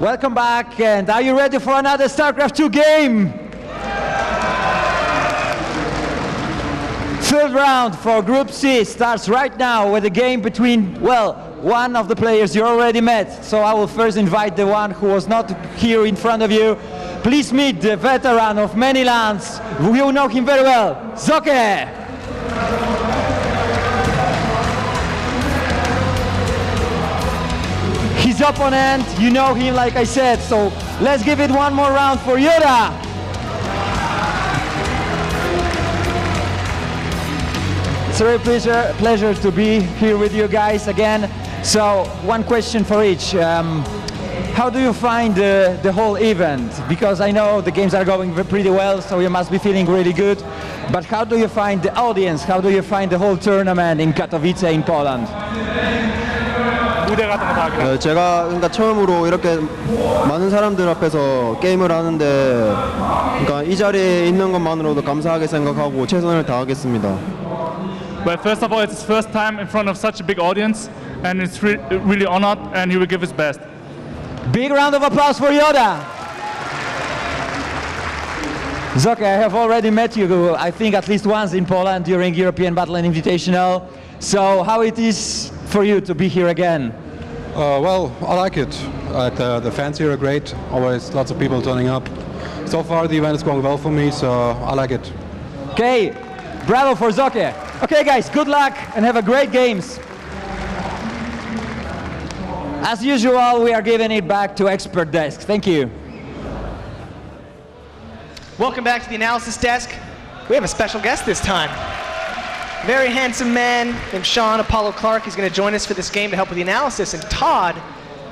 Welcome back, and are you ready for another StarCraft 2 game? Third round for Group C starts right now with a game between, well, one of the players you already met. So I will first invite the one who was not here in front of you. Please meet the veteran of many lands. You know him very well, Socke. His opponent, you know him like I said, so let's give it one more round for YoDa. It's a real pleasure to be here with you guys again. So one question for each. How do you find the whole event? Because I know the games are going pretty well, so you must be feeling really good. But how do you find the audience? How do you find the whole tournament in Katowice in Poland? 제가 그러니까 처음으로 이렇게 많은 사람들 앞에서 게임을 하는데 그러니까 이 자리에 있는 것만으로도 감사하게 생각하고 최선을 다하겠습니다. Well, first of all, it's his first time in front of such a big audience, and it's really honored, and he will give his best. Big round of applause for YoDa. Socke, I have already met you, I think at least once in Poland during European Battle and Invitational. So how it is for you to be here again? Well, I like it. The fans here are great. Always lots of people turning up. So far the event is going well for me, so I like it. Okay, bravo for Socke. Okay guys, good luck and have a great games. As usual, we are giving it back to expert desk. Thank you. Welcome back to the analysis desk. We have a special guest this time. Very handsome man named Sean Apollo Clark. He's going to join us for this game to help with the analysis. And Todd,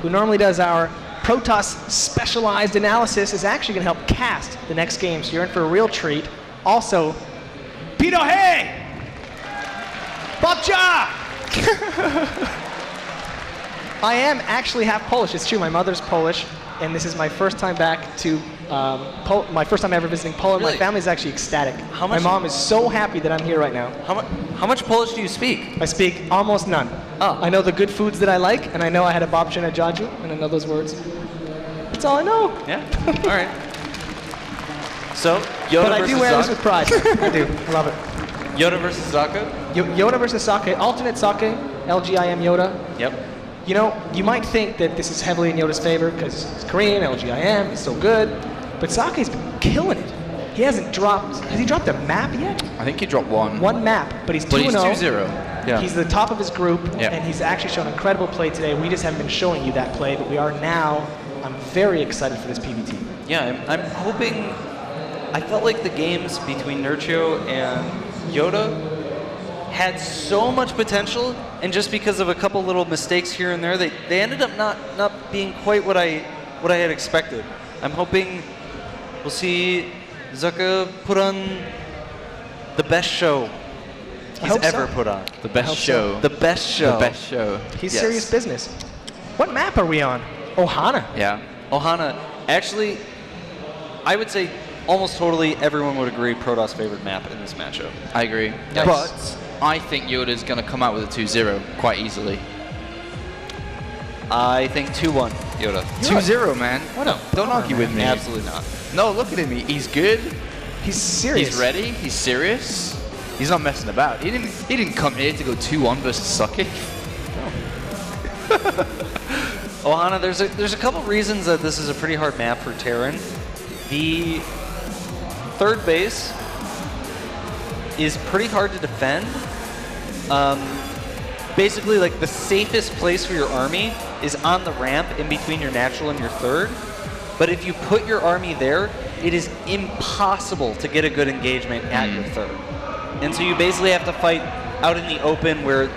who normally does our Protoss specialized analysis, is actually going to help cast the next game. So you're in for a real treat. Also, Pito Hey! Babcha! I am actually half Polish. It's true. My mother's Polish, and this is my first time back to my first time ever visiting Poland. Really? My family's actually ecstatic. How much? My mom is so happy that I'm here right now. How much Polish do you speak? I speak almost none. Oh. I know the good foods that I like, and I know I had a babcia and a jaju, and I know those words. That's all I know. Yeah. All right. So YoDa But I versus do wear this Socke? with pride. I do. I love it. YoDa versus Socke? YoDa versus Socke. Alternate Socke. LGIM YoDa. Yep. You know, you might think that this is heavily in YoDa's favor because he's Korean, LGIM, he's so good. But Socke's been killing it. He hasn't dropped, has he dropped a map yet? I think he dropped one. One map, but he's 2-0. But he's 2-0. Yeah. He's the top of his group, Yeah. and he's actually shown incredible play today. We just haven't been showing you that play, but we are now. I'm very excited for this PVT. Yeah, I'm hoping. I felt like the games between Nurcho and YoDa had so much potential, and just because of a couple little mistakes here and there, they ended up not being quite what I had expected. I'm hoping we'll see Socke put on the best show he's ever put on. The best show. The best show. The best show. He's Yes. serious business. What map are we on? Ohana. Yeah. Ohana. Actually, I would say almost totally everyone would agree Protoss' favorite map in this matchup. I agree. Yes. But I think YoDa's going to come out with a 2-0 quite easily. I think 2-1 YoDa. 2-0, man. What a Don't bummer, argue with me. Absolutely not. No, look at him. He's good. He's serious. He's ready. He's serious. He's not messing about. He didn't come here to go 2-1 versus Socke. Ohana, there's a couple reasons that this is a pretty hard map for Terran. The third base is pretty hard to defend. Basically, like, the safest place for your army is on the ramp in between your natural and your third. But if you put your army there, it is impossible to get a good engagement at your third. And so you basically have to fight out in the open where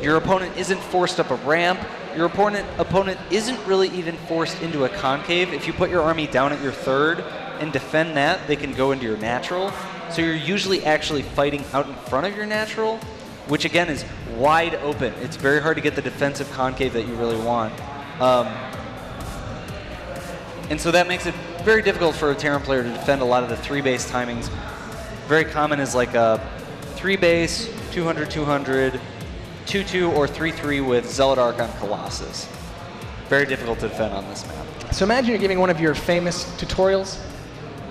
your opponent isn't forced up a ramp. Your opponent isn't really even forced into a concave. If you put your army down at your third and defend that, they can go into your natural. So you're usually actually fighting out in front of your natural, which again is wide open. It's very hard to get the defensive concave that you really want. And so that makes it very difficult for a Terran player to defend a lot of the 3-base timings. Very common is like a 3-base, 200-200, 2-2, or 3-3 with Zealot Arc on Colossus. Very difficult to defend on this map. So imagine you're giving one of your famous tutorials,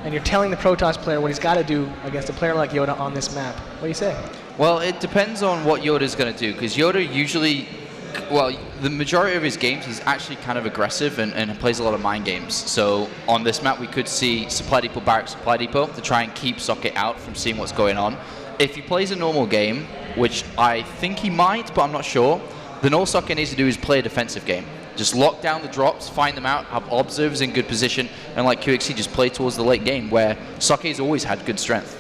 and you're telling the Protoss player what he's got to do against a player like YoDa on this map. What do you say? Well, it depends on what YoDa is going to do, because YoDa usually, well, the majority of his games, he's actually kind of aggressive and plays a lot of mind games. So on this map, we could see supply depot, barrack, supply depot to try and keep Socke out from seeing what's going on. If he plays a normal game, which I think he might, but I'm not sure, then all Socke needs to do is play a defensive game. Just lock down the drops, find them out, have observers in good position, and like QXC, just play towards the late game, where Socke's always had good strength.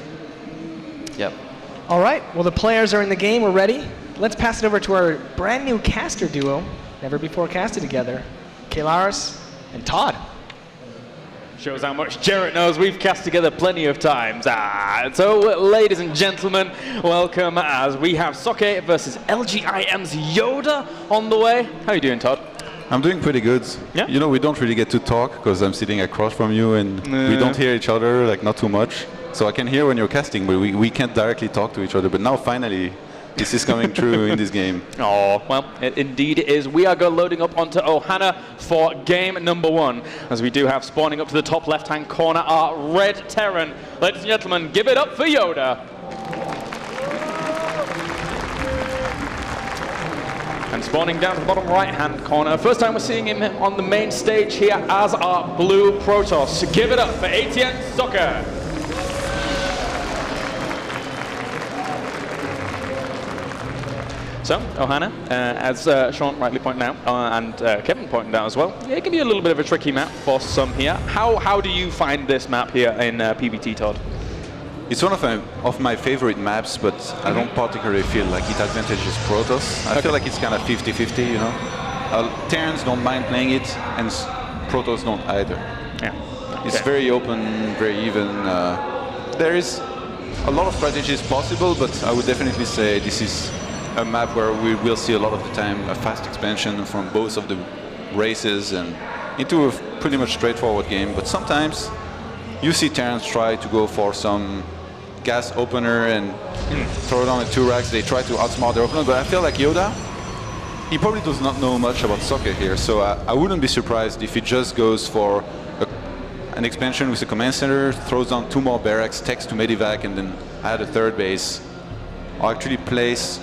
Yep. All right, well, the players are in the game. We're ready. Let's pass it over to our brand new caster duo, never before casted together, Kailaris and Todd. Shows how much Jarrett knows. We've cast together plenty of times. So, ladies and gentlemen, welcome as we have Socke versus LGIM's YoDa on the way. How are you doing, Todd? I'm doing pretty good. Yeah? You know, we don't really get to talk because I'm sitting across from you and we don't hear each other, like not too much. So I can hear when you're casting, but we can't directly talk to each other. But now finally, this is coming true in this game. Oh, well, it indeed is. We are loading up onto Ohana for game number 1, as we do have spawning up to the top left-hand corner our Red Terran. Ladies and gentlemen, give it up for YoDa. And spawning down to the bottom right-hand corner. First time we're seeing him on the main stage here as our blue Protoss. Give it up for ATN Socke. So, Ohana, as Sean rightly pointed out, and Kevin pointed out as well, it can be a little bit of a tricky map for some here. How do you find this map here in PBT, Todd? It's one of my favorite maps, but I don't particularly feel like it advantages Protoss. I feel like it's kind of 50-50, you know. Terrans don't mind playing it, and Protoss don't either. Yeah. It's very open, very even. There is a lot of strategies possible, but I would definitely say this is a map where we will see a lot of the time a fast expansion from both of the races and into a pretty much straightforward game. But sometimes you see Terrans try to go for some gas opener and throw it on the 2 racks. They try to outsmart their opponent, but I feel like YoDa, he probably does not know much about Socke here, so I wouldn't be surprised if he just goes for an expansion with a command center, throws down 2 more barracks, takes to Medivac, and then add a 3rd base, or actually plays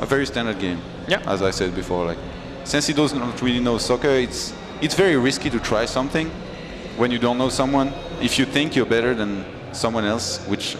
a very standard game, as I said before. Like, since he doesn't really know Socke, it's very risky to try something when you don't know someone. If you think you're better than someone else, which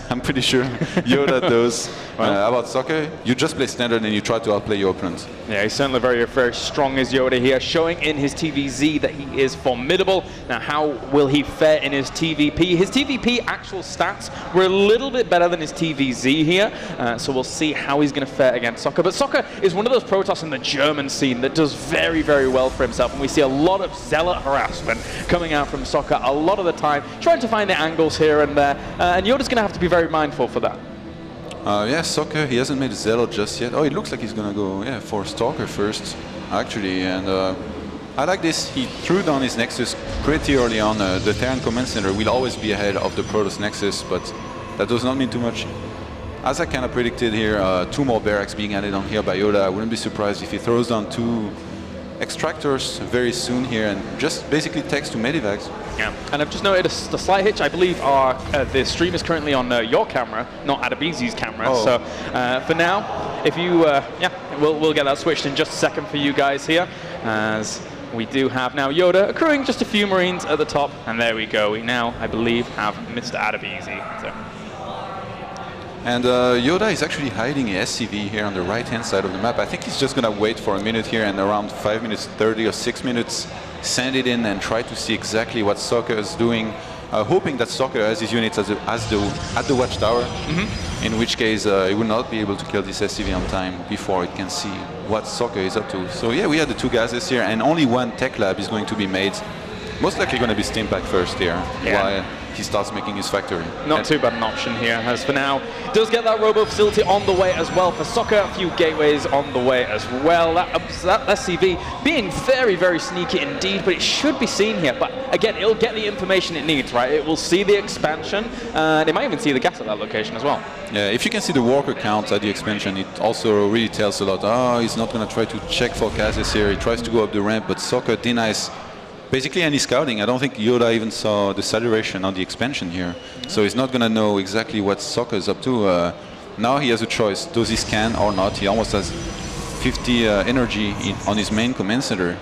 I'm pretty sure YoDa does about Socke, you just play standard and you try to outplay your opponent. Yeah, he's certainly very, very strong as YoDa here, showing in his TVZ that he is formidable. Now, how will he fare in his TVP? His TVP actual stats were a little bit better than his TVZ here, so we'll see how he's going to fare against Socke. But Socke is one of those Protoss in the German scene that does very, very well for himself, and we see a lot of zealot harassment coming out from Socke a lot of the time, trying to find the angles here and there, and YoDa's going to have to be very mindful for that. Yeah, Socke, he hasn't made a Zealot just yet. Oh, it looks like he's gonna go for Stalker first, actually. And I like this. He threw down his Nexus pretty early on. The Terran Command Center will always be ahead of the Protoss Nexus, but that does not mean too much. As I kind of predicted here, 2 more barracks being added on here by YoDa. I wouldn't be surprised if he throws down 2 extractors very soon here and just basically takes to Medivacs. Yeah, and I've just noticed the slight hitch. I believe the stream is currently on your camera, not Adabizi's camera. Oh. So for now, if you, we'll get that switched in just a second for you guys here, as we do have now YoDa accruing just a few Marines at the top, and there we go. We now, I believe, have Mr. Adabizi. So. And YoDa is actually hiding a SCV here on the right-hand side of the map. I think he's just going to wait for a minute here and around 5 minutes 30 or 6 minutes, send it in and try to see exactly what Socke is doing, hoping that Socke has his units at the watchtower, in which case he will not be able to kill this SCV on time before it can see what Socke is up to. So yeah, we had the 2 gases here, and only 1 tech lab is going to be made. Most likely going to be Steampack first here, while he starts making his factory. Not too bad an option here, as for now, does get that robo facility on the way as well. For Socke, a few gateways on the way as well. That SCV being very, very sneaky indeed, but it should be seen here. But again, it'll get the information it needs, right? It will see the expansion, and it might even see the gas at that location as well. Yeah, if you can see the worker count at the expansion, it also really tells a lot. Oh, he's not going to try to check for gases here. He tries to go up the ramp, but Socke denies basically any scouting. I don't think YoDa even saw the saturation on the expansion here. So he's not going to know exactly what Socke is up to. Now he has a choice. Does he scan or not? He almost has 50 energy on his main command center.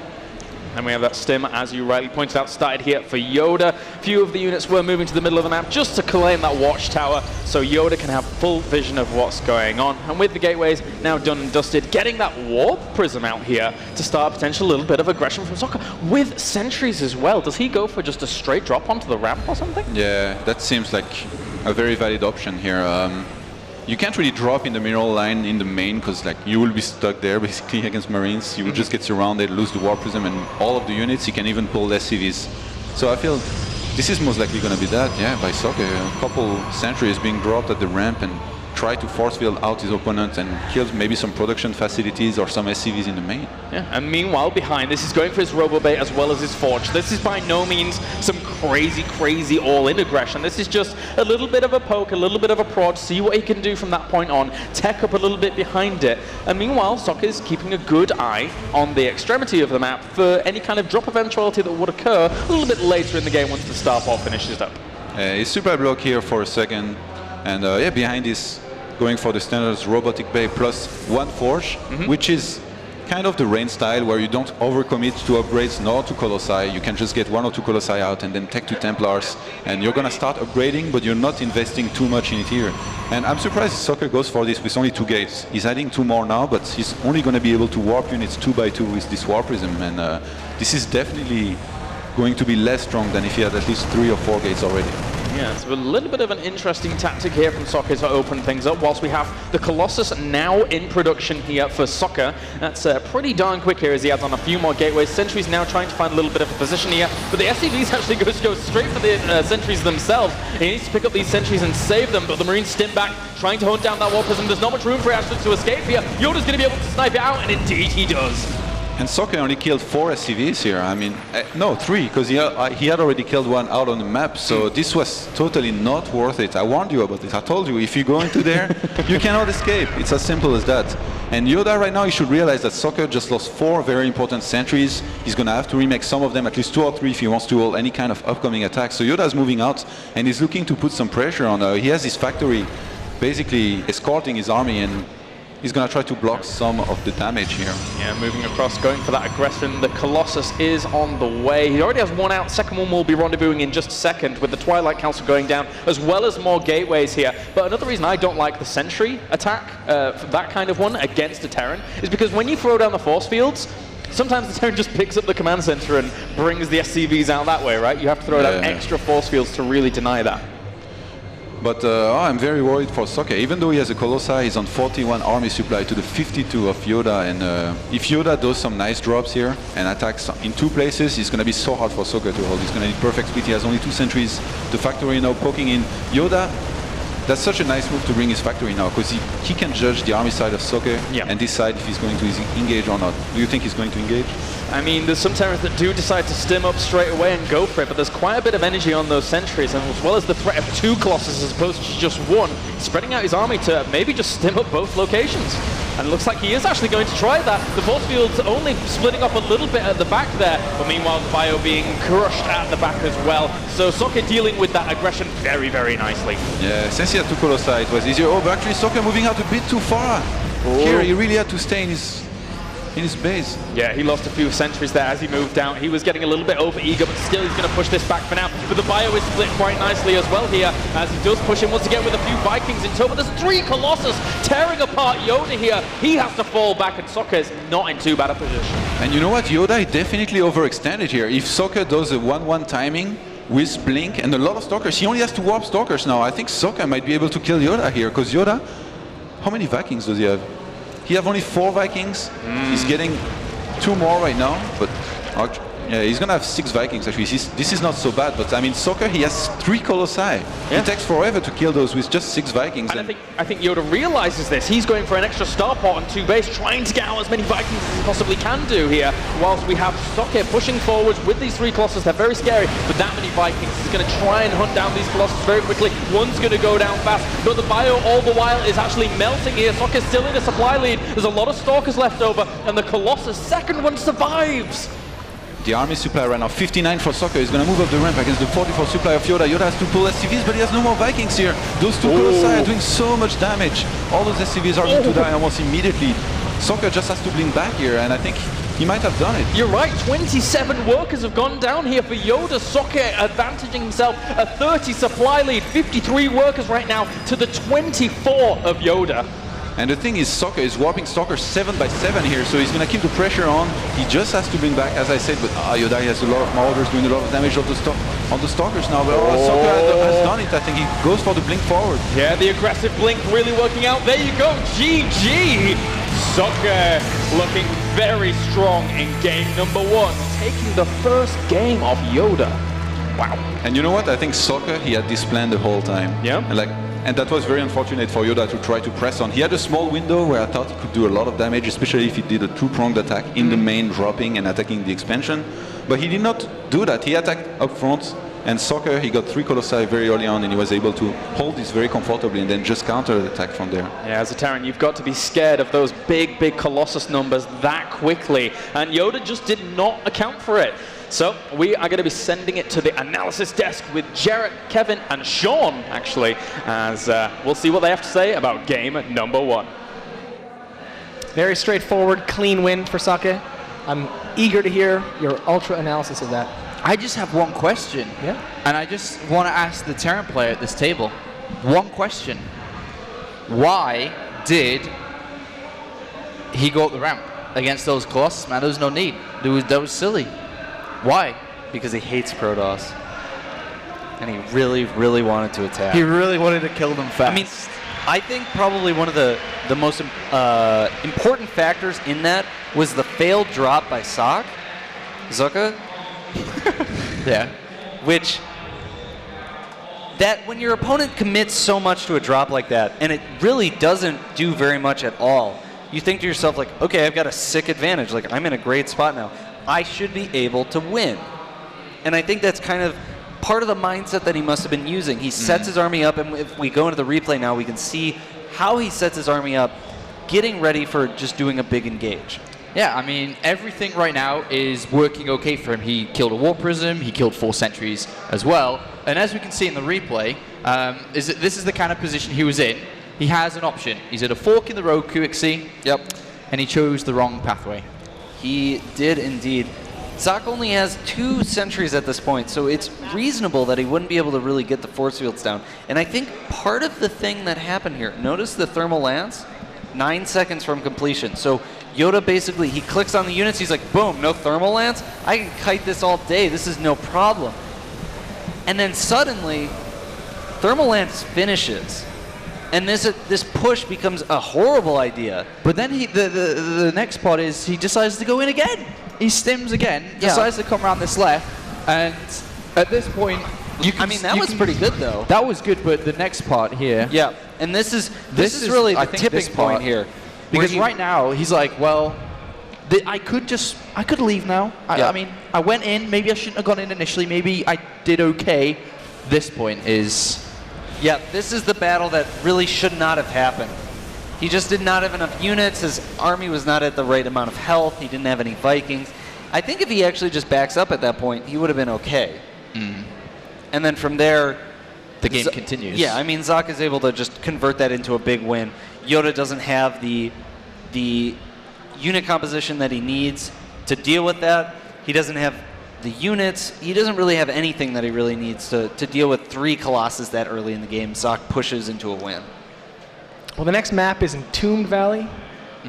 And we have that stim, as you rightly pointed out, started here for YoDa. Few of the units were moving to the middle of the map just to claim that watchtower, so YoDa can have full vision of what's going on. And with the gateways now done and dusted, getting that warp prism out here to start a potential little bit of aggression from Socke. With sentries as well, does he go for just a straight drop onto the ramp or something? Yeah, that seems like a very valid option here. You can't really drop in the mineral line in the main because like you will be stuck there basically against Marines. You will just get surrounded, lose the warp prism and all of the units. You can even pull SCVs. So I feel this is most likely going to be that, yeah, by Socke. A couple sentries being dropped at the ramp and try to force field out his opponent and kill maybe some production facilities or some SCVs in the main. Yeah, and meanwhile behind this, he's going for his Robobay as well as his Forge. This is by no means some crazy all-in aggression. This is just a little bit of a poke, a little bit of a prod, see what he can do from that point on, tech up a little bit behind it. And meanwhile, Socke is keeping a good eye on the extremity of the map for any kind of drop eventuality that would occur a little bit later in the game once the star ball finishes up. He's super block here for a second. And yeah, behind this, going for the standards robotic bay plus one forge, which is kind of the rain style where you don't overcommit to upgrades nor to Colossi. You can just get 1 or 2 Colossi out and then tech 2 Templars, and you're gonna start upgrading, but you're not investing too much in it here. And I'm surprised Socke goes for this with only 2 gates. He's adding 2 more now, but he's only gonna be able to warp units 2 by 2 with this warp prism, and this is definitely going to be less strong than if he had at least 3 or 4 gates already. Yeah, it's a little bit of an interesting tactic here from Socke to open things up, whilst we have the Colossus now in production here for Socke. That's pretty darn quick here as he adds on a few more gateways. Sentries now trying to find a little bit of a position here, but the SCVs actually go straight for the sentries themselves. He needs to pick up these sentries and save them, but the Marines stim back, trying to hunt down that warp prism. There's not much room for Ashton to escape here. YoDa's going to be able to snipe it out, and indeed he does. And Socke only killed 4 SCVs here. I mean, no, 3, because he had already killed 1 out on the map. So this was totally not worth it. I warned you about this. I told you, if you go into there, you cannot escape. It's as simple as that. And YoDa right now, he should realize that Socke just lost 4 very important sentries. He's going to have to remake some of them, at least 2 or 3, if he wants to hold any kind of upcoming attack. So YoDa is moving out, and he's looking to put some pressure on. He has his factory basically escorting his army, and he's going to try to block some of the damage here. Yeah, moving across, going for that aggression. The Colossus is on the way. He already has 1 out. Second one will be rendezvousing in just a second with the Twilight Council going down, as well as more gateways here. But another reason I don't like the Sentry attack, that kind of one, against a Terran, is because when you throw down the force fields, sometimes the Terran just picks up the command center and brings the SCVs out that way, right? You have to throw down extra force fields to really deny that. But I'm very worried for Socke. Even though he has a Colossi, he's on 41 army supply to the 52 of YoDa. And if YoDa does some nice drops here and attacks in 2 places, it's going to be so hard for Socke to hold. He's going to need perfect split. He has only 2 sentries. The factory now poking in. YoDa, that's such a nice move to bring his factory now, because he can judge the army side of Socke and decide if he's going to engage or not. Do you think he's going to engage? I mean, there's some Terrans that do decide to stim up straight away and go for it, but there's quite a bit of energy on those sentries, and as well as the threat of 2 Colossus as opposed to just 1, spreading out his army to maybe just stim up both locations. And it looks like he is actually going to try that. The force field's only splitting up a little bit at the back there, but meanwhile the bio being crushed at the back as well. So Socke dealing with that aggression very, very nicely. Yeah, since he had 2 Colossi, it was easier. Oh, but actually Socke moving out a bit too far. Here he really had to stay in his base. Yeah, he lost a few sentries there as he moved down. He was getting a little bit over eager, but still he's going to push this back for now. But the bio is split quite nicely as well here, as he does push him once again with a few Vikings in tow. But there's 3 Colossus tearing apart YoDa here. He has to fall back, and Socke is not in too bad a position. And you know what? YoDa definitely overextended here. If Socke does a 1-1 timing with Blink and a lot of Stalkers, he only has to warp Stalkers now. I think Socke might be able to kill YoDa here, because YoDa, how many Vikings does he have? He have only 4 Vikings. He's getting 2 more right now, but Yeah, he's gonna have 6 Vikings actually. This is not so bad, but I mean, Socke, he has 3 Colossi. Yeah. It takes forever to kill those with just 6 Vikings. And I think YoDa realizes this. He's going for an extra star pot on 2 base, trying to get out as many Vikings as he possibly can do here, whilst we have Socke pushing forwards with these 3 Colossus. They're very scary, but that many Vikings is going to try and hunt down these Colossus very quickly. One's going to go down fast, but the bio all the while is actually melting here. Socke's still in a supply lead. There's a lot of Stalkers left over, and the Colossus second one survives. The army supply right now, 59 for Socke. He's going to move up the ramp against the 44 supply of YoDa. YoDa has to pull SCVs, but he has no more Vikings here. Those 2 Colossi are doing so much damage. All those SCVs are going to die almost immediately. Socke just has to blink back here, and I think he might have done it. You're right, 27 workers have gone down here for YoDa. Socke advantaging himself a 30 supply lead, 53 workers right now to the 24 of YoDa. And the thing is, Socke is warping Stalkers 7 by 7 here, so he's going to keep the pressure on. He just has to bring back, as I said, but YoDa has a lot of Marauders doing a lot of damage on the Stalkers now. But Socke has done it. I think he goes for the blink forward. Yeah, the aggressive blink really working out. There you go, GG! Socke looking very strong in game number 1, taking the first game of YoDa. Wow. And you know what? I think Socke, he had this plan the whole time. Yeah. And that was very unfortunate for YoDa to try to press on. He had a small window where I thought he could do a lot of damage, especially if he did a 2-pronged attack in the main, dropping and attacking the expansion. But he did not do that. He attacked up front, and Socke, he got 3 Colossi very early on, and he was able to hold this very comfortably and then just counter the attack from there. Yeah, as a Terran, you've got to be scared of those big Colossus numbers that quickly, and YoDa just did not account for it. So we are going to be sending it to the analysis desk with Jarrett, Kevin, and Sean, actually, as we'll see what they have to say about game number 1. Very straightforward, clean win for Socke. I'm eager to hear your ultra analysis of that. I just have one question. Yeah. And I just want to ask the Terran player at this table one question. Why did he go up the ramp against those Colossus, man? There was no need. That was silly. Why? Because he hates Protoss. And he really, really wanted to attack. He really wanted to kill them fast. I mean, I think probably one of the most important factors in that was the failed drop by Socke. yeah. Which, that when your opponent commits so much to a drop like that, and it really doesn't do very much at all, you think to yourself like, okay, I've got a sick advantage. Like, I'm in a great spot now. I should be able to win. And I think that's kind of part of the mindset that he must have been using. He sets his army up, and if we go into the replay now, we can see how he sets his army up, getting ready for just doing a big engage. Yeah, I mean, everything right now is working okay for him. He killed a War Prism, he killed 4 sentries as well. And as we can see in the replay, this is the kind of position he was in. He has an option. He's at a fork in the road, QXC. Yep. And he chose the wrong pathway. He did indeed. Socke only has 2 sentries at this point, so it's reasonable that he wouldn't be able to really get the force fields down. And I think part of the thing that happened here, notice the thermal lance, 9 seconds from completion. So YoDa basically, he clicks on the units, he's like, boom, no thermal lance? I can kite this all day, this is no problem. And then suddenly, thermal lance finishes. And this push becomes a horrible idea. But then the next part is he decides to go in again. He stims again, decides to come around this left, and at this point, that was pretty good though. That was good, but the next part here. Yeah, and this is really the tipping point here. Because right now he's like, well, I could leave now. I mean, I went in. Maybe I shouldn't have gone in initially. Maybe I did okay. This point is. Yeah, this is the battle that really should not have happened. He just did not have enough units. His army was not at the right amount of health. He didn't have any Vikings. I think if he actually just backs up at that point, he would have been okay. And then from there, the game continues. Yeah, I mean, Socke is able to just convert that into a big win. YoDa doesn't have the unit composition that he needs to deal with that. He doesn't have the units. He doesn't really have anything that he really needs to deal with 3 Colossus that early in the game. Socke pushes into a win. Well, the next map is Entombed Valley.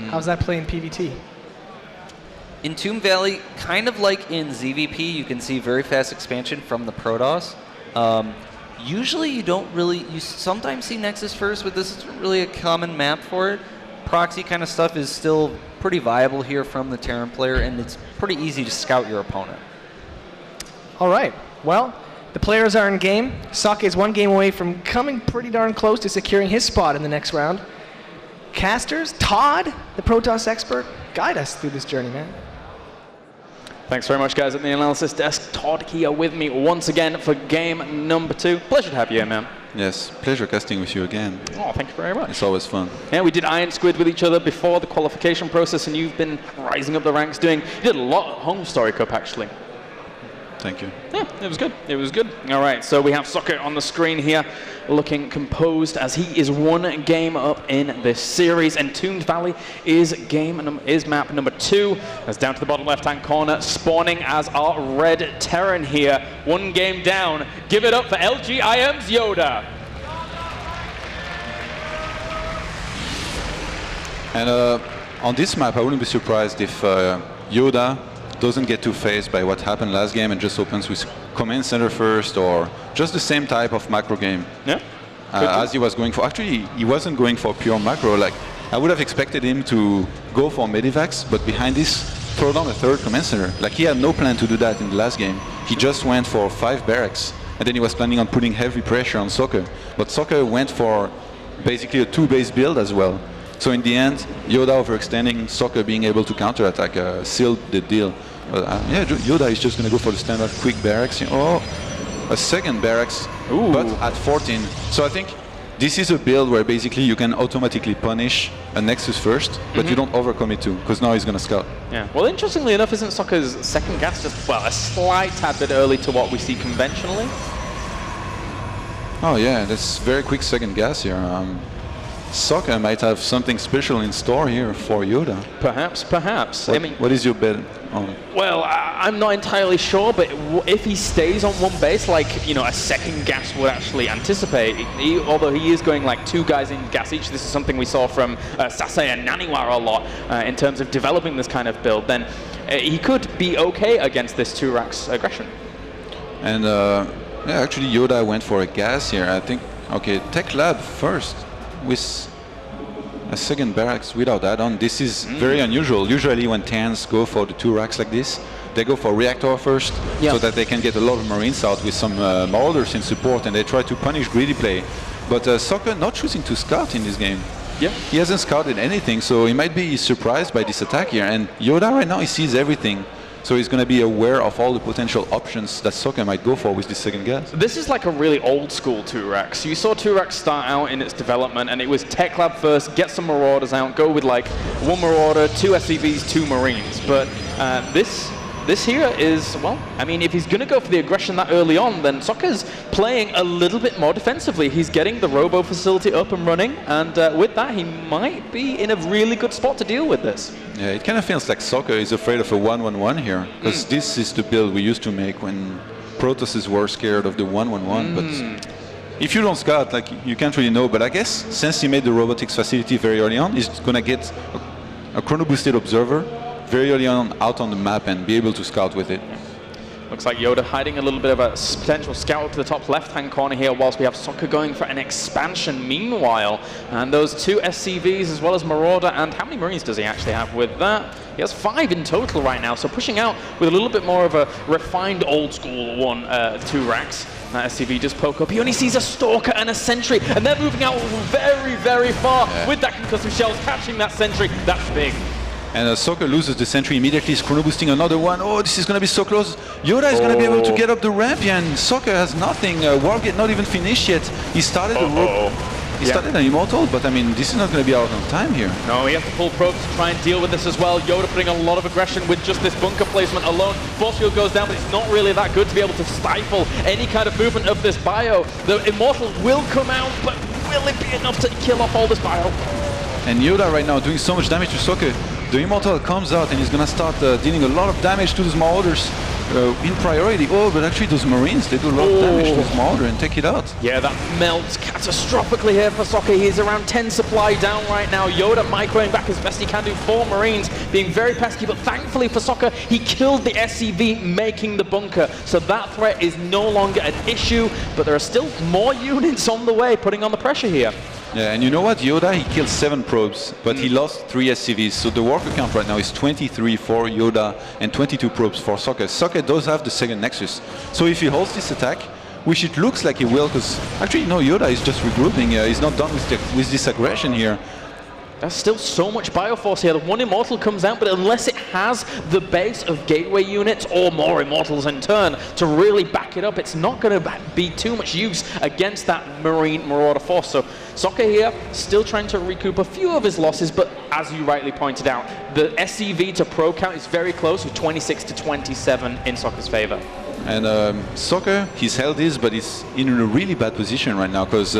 How's that play in PvT? Entombed Valley, kind of like in ZVP, you can see very fast expansion from the Protoss. Usually you sometimes see Nexus first, but this isn't really a common map for it. Proxy kind of stuff is still pretty viable here from the Terran player, and it's pretty easy to scout your opponent. All right. Well, the players are in game. Socke is one game away from coming pretty darn close to securing his spot in the next round. Casters, Todd, the Protoss expert, guide us through this journey, man. Thanks very much, guys, at the analysis desk. Todd here with me once again for game number 2. Pleasure to have you here, man. Yes, pleasure casting with you again. Oh, thank you very much. It's always fun. Yeah, we did Iron Squid with each other before the qualification process, and you've been rising up the ranks you did a lot at Home Story Cup, actually. Thank you. Yeah, it was good. It was good. All right, so we have Socke on the screen here, looking composed as he is one game up in this series. Entombed Valley is map number 2. That's down to the bottom left-hand corner, spawning as our red Terran here. One game down. Give it up for IEM's YoDa. And on this map, I wouldn't be surprised if YoDa doesn't get too phased by what happened last game and just opens with command center first, or just the same type of macro game. Yeah. As he was going for. Actually, he wasn't going for pure macro. Like, I would have expected him to go for medivacs, but behind this, throw down a third command center. Like, he had no plan to do that in the last game. He just went for 5 barracks, and then he was planning on putting heavy pressure on Socke. But Socke went for basically a 2-base build as well. So in the end, YoDa overextending, Socke being able to counterattack sealed the deal. Yeah, YoDa is just going to go for the standard quick barracks. Oh, a second barracks, but at 14. So I think this is a build where basically you can automatically punish a Nexus first, but you don't overcommit to, because now he's going to scout. Yeah. Well, interestingly enough, isn't Socke's second gas just, well, a slight tad bit early to what we see conventionally? Oh yeah, that's very quick second gas here. Socke might have something special in store here for YoDa. Perhaps, perhaps. What, I mean, what is your bet on? Well, I'm not entirely sure, but if he stays on one base, like, you know, a second gas would actually anticipate, although he is going like 2 guys in gas each, this is something we saw from Sase and Naniwar a lot in terms of developing this kind of build, then he could be okay against this 2-racks aggression. And yeah, actually YoDa went for a gas here. I think, okay, Tech Lab first with a second barracks without add-on. This is very unusual. Usually when TANs go for the 2 racks like this, they go for reactor first, so that they can get a lot of Marines out with some Marauders in support, and they try to punish greedy play. But Socke not choosing to scout in this game. Yeah. He hasn't scouted anything, so he might be surprised by this attack here. And YoDa right now, he sees everything. So he's going to be aware of all the potential options that Socke might go for with this second gas. This is like a really old school 2-racks. You saw 2-racks start out in its development, and it was Tech Lab first, get some Marauders out, go with like 1 Marauder, 2 SCVs, 2 Marines. But this here is, well, I mean, if he's going to go for the aggression that early on, then Socke's playing a little bit more defensively. He's getting the Robo facility up and running, and with that, he might be in a really good spot to deal with this. Yeah, it kind of feels like Socke is afraid of a 1-1-1 here, because this is the build we used to make when Protosses were scared of the 1-1-1. But if you don't scout, like, you can't really know. But I guess since he made the robotics facility very early on, he's going to get a chrono boosted observer very early on out on the map and be able to scout with it. Looks like YoDa hiding a little bit of a potential scout up to the top left-hand corner here, whilst we have Socke going for an expansion meanwhile. And those 2 SCVs as well as Marauder, and how many Marines does he actually have with that? He has 5 in total right now, so pushing out with a little bit more of a refined old-school 2-racks. That SCV just poke up. He only sees a Stalker and a Sentry, and they're moving out very, very far with that concussive shells, catching that Sentry. That's big. And Socke loses the Sentry immediately, is chrono boosting another one. Oh, this is going to be so close. YoDa is going to be able to get up the ramp, and Socke has nothing. Wargate not even finished yet. He started a rope. He started an Immortal, but I mean, this is not going to be out on time here. No, he has to pull probes to try and deal with this as well. YoDa putting a lot of aggression with just this bunker placement alone. Force field goes down, but it's not really that good to be able to stifle any kind of movement of this bio. The Immortal will come out, but will it be enough to kill off all this bio? And YoDa right now doing so much damage to Socke. The Immortal comes out and he's going to start dealing a lot of damage to those Marauders in priority. Oh, but actually those Marines, they do a lot of damage to this Marauder and take it out. Yeah, that melts catastrophically here for Socke. He's around 10 supply down right now. YoDa microing back as best he can do. 4 Marines being very pesky, but thankfully for Socke, he killed the SCV, making the bunker. So that threat is no longer an issue, but there are still more units on the way, putting on the pressure here. Yeah, and you know what? YoDa, he killed 7 probes, but he lost 3 SCVs. So the worker count right now is 23 for YoDa and 22 probes for Socke. Socke does have the second Nexus. So if he holds this attack, which it looks like he will, because actually, no, YoDa is just regrouping. He's not done with this aggression here. There's still so much Bioforce here. The 1 Immortal comes out, but unless it has the base of Gateway units or more Immortals in turn to really back it up, it's not going to be too much use against that Marine Marauder force. So Socke here still trying to recoup a few of his losses, but as you rightly pointed out, the SCV to pro count is very close with 26 to 27 in Socke's favor. And Socke, he's held this, but he's in a really bad position right now because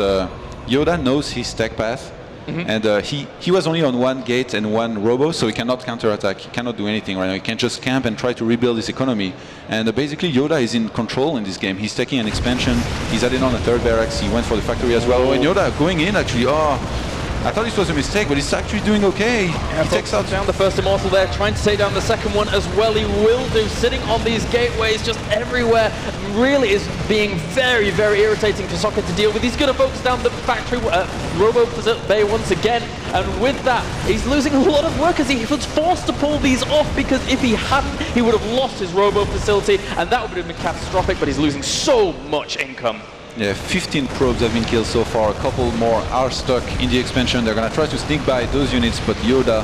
YoDa knows his tech path. And he was only on 1 gate and 1 robo, so he cannot counterattack. He cannot do anything right now. He can just camp and try to rebuild his economy. And basically, YoDa is in control in this game. He's taking an expansion. He's adding on a 3rd barracks. He went for the factory as well. Oh, and YoDa going in actually. Oh, I thought this was a mistake, but he's actually doing okay. Yeah, he takes out down the first Immortal there, trying to take down the second one as well. He will do, sitting on these gateways just everywhere. Really is being very, very irritating for Socke to deal with. He's going to focus down the factory, Robo Bay once again, and with that, he's losing a lot of workers. He was forced to pull these off because if he hadn't, he would have lost his Robo facility, and that would have been catastrophic, but he's losing so much income. Yeah, 15 probes have been killed so far. A couple more are stuck in the expansion. They're going to try to sneak by those units, but YoDa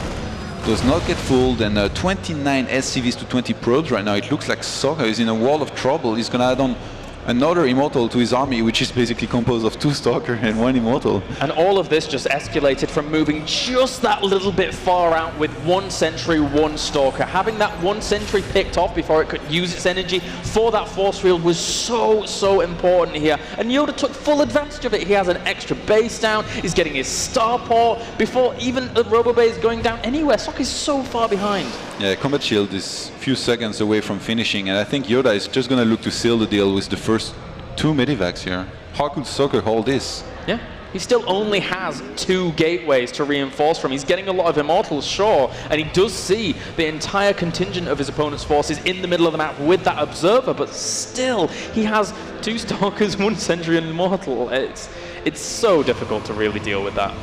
does not get fooled. And 29 SCVs to 20 probes right now. It looks like Socke is in a wall of trouble. He's going to add on another Immortal to his army, which is basically composed of 2 Stalker and 1 Immortal. And all of this just escalated from moving just that little bit far out with 1 Sentry, 1 Stalker. Having that 1 Sentry picked off before it could use its energy for that force field was so important here. And YoDa took full advantage of it. He has an extra base down. He's getting his starport before even the Robo Bay is going down anywhere. Socke is so far behind. Yeah, Combat Shield is a few seconds away from finishing, and I think YoDa is just going to look to seal the deal with the first 2 Medivacs here. How could Socke hold this? Yeah, he still only has 2 gateways to reinforce from. He's getting a lot of Immortals, sure, and he does see the entire contingent of his opponent's forces in the middle of the map with that Observer, but still, he has 2 Stalkers, 1 Sentry, and Immortal. It's so difficult to really deal with that.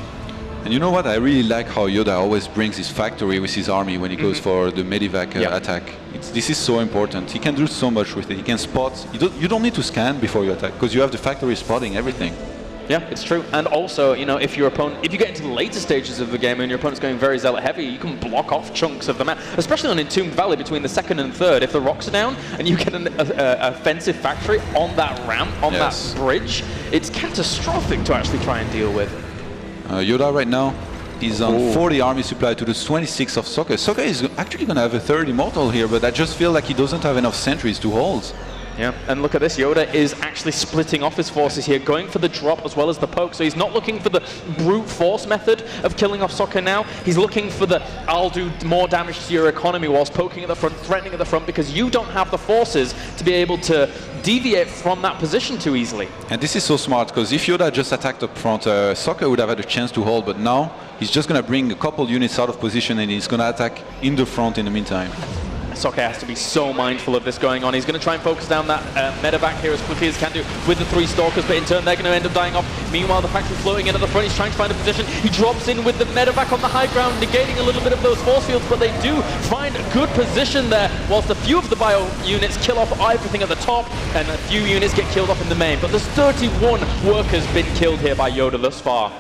And you know what? I really like how YoDa always brings his factory with his army when he goes for the Medivac attack. This is so important. He can do so much with it. He can spot. You don't need to scan before you attack because you have the factory spotting everything. Yeah, it's true. And also, you know, if you get into the later stages of the game and your opponent's going very zealot heavy, you can block off chunks of the map, especially on Entombed Valley between the 2nd and 3rd. If the rocks are down and you get an offensive factory on that ramp, on that bridge, it's catastrophic to actually try and deal with. YoDa right now, he's on 40 army supply to the 26 of Socke. Socke is actually going to have a 3rd Immortal here, but I just feel like he doesn't have enough sentries to hold. Yeah, and look at this, YoDa is actually splitting off his forces here, going for the drop as well as the poke, so he's not looking for the brute force method of killing off Socke now, he's looking for the I'll do more damage to your economy whilst poking at the front, threatening at the front, because you don't have the forces to be able to deviate from that position too easily. And this is so smart, because if YoDa just attacked up front, Socke would have had a chance to hold, but now he's just going to bring a couple units out of position and he's going to attack in the front in the meantime. Socke has to be so mindful of this going on. He's going to try and focus down that medevac here as quickly as he can do with the 3 Stalkers, but in turn they're going to end up dying off. Meanwhile, the factory floating in at the front. He's trying to find a position. He drops in with the medevac on the high ground, negating a little bit of those force fields, but they do find a good position there, whilst a few of the bio units kill off everything at the top, and a few units get killed off in the main. But there's 31 workers been killed here by YoDa thus far.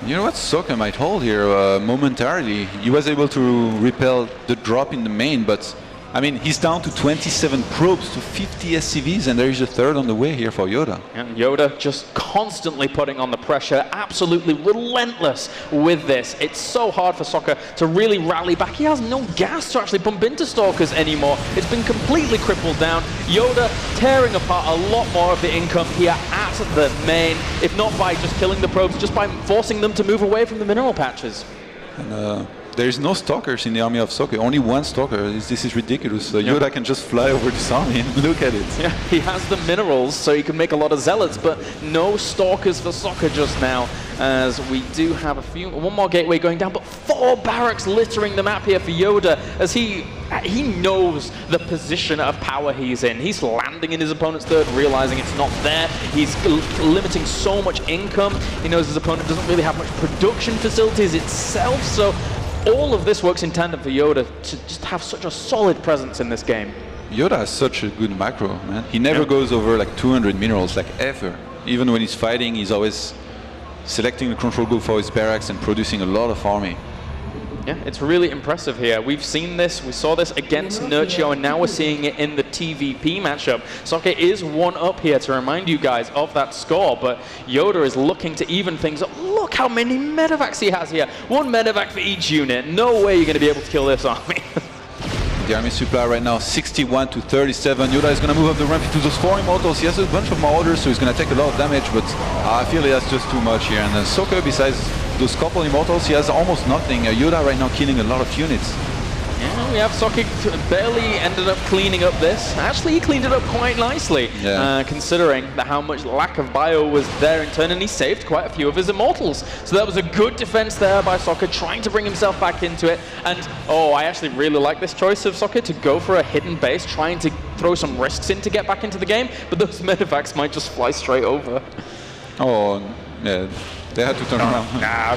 You know what? Socke might hold here momentarily. He was able to repel the drop in the main, but I mean, he's down to 27 probes to 50 SCVs, and there is a 3rd on the way here for YoDa. And YoDa just constantly putting on the pressure, absolutely relentless with this. It's so hard for Socke to really rally back. He has no gas to actually bump into Stalkers anymore. It's been completely crippled down. YoDa tearing apart a lot more of the income here at the main, if not by just killing the probes, just by forcing them to move away from the mineral patches. And there is no stalkers in the army of Socke. Only one stalker. This is ridiculous. YoDa can just fly over this army and look at it. Yeah, he has the minerals, so he can make a lot of zealots, but no stalkers for Socke just now, as we do have one more gateway going down, but 4 barracks littering the map here for YoDa, as he knows the position of power he's in. He's landing in his opponent's third, realizing it's not there. He's limiting so much income. He knows his opponent doesn't really have much production facilities itself, so all of this works in tandem for YoDa to just have such a solid presence in this game. YoDa has such a good macro, man. He never goes over like 200 minerals, like ever. Even when he's fighting, he's always selecting the control group for his barracks and producing a lot of army. Yeah, it's really impressive here. We've seen this, we saw this against Nurchio, and now we're seeing it in the TVP matchup. Socke is 1 up here to remind you guys of that score, but YoDa is looking to even things up. Look how many medevacs he has here. 1 medevac for each unit. No way you're going to be able to kill this army. The army supply right now 61 to 37. YoDa is going to move up the ramp into those 4 immortals. He has a bunch of marauders, so he's going to take a lot of damage, but I feel he has just too much here. And Socke, besides those couple immortals, he has almost nothing. YoDa right now killing a lot of units. Yeah, we have Socke barely ended up cleaning up this. Actually, he cleaned it up quite nicely, considering how much lack of bio was there in turn, and he saved quite a few of his immortals. So that was a good defense there by Socke, trying to bring himself back into it. And, I actually really like this choice of Socke to go for a hidden base, trying to throw some risks in to get back into the game, but those medevacs might just fly straight over. Oh, yeah. They had to turn around.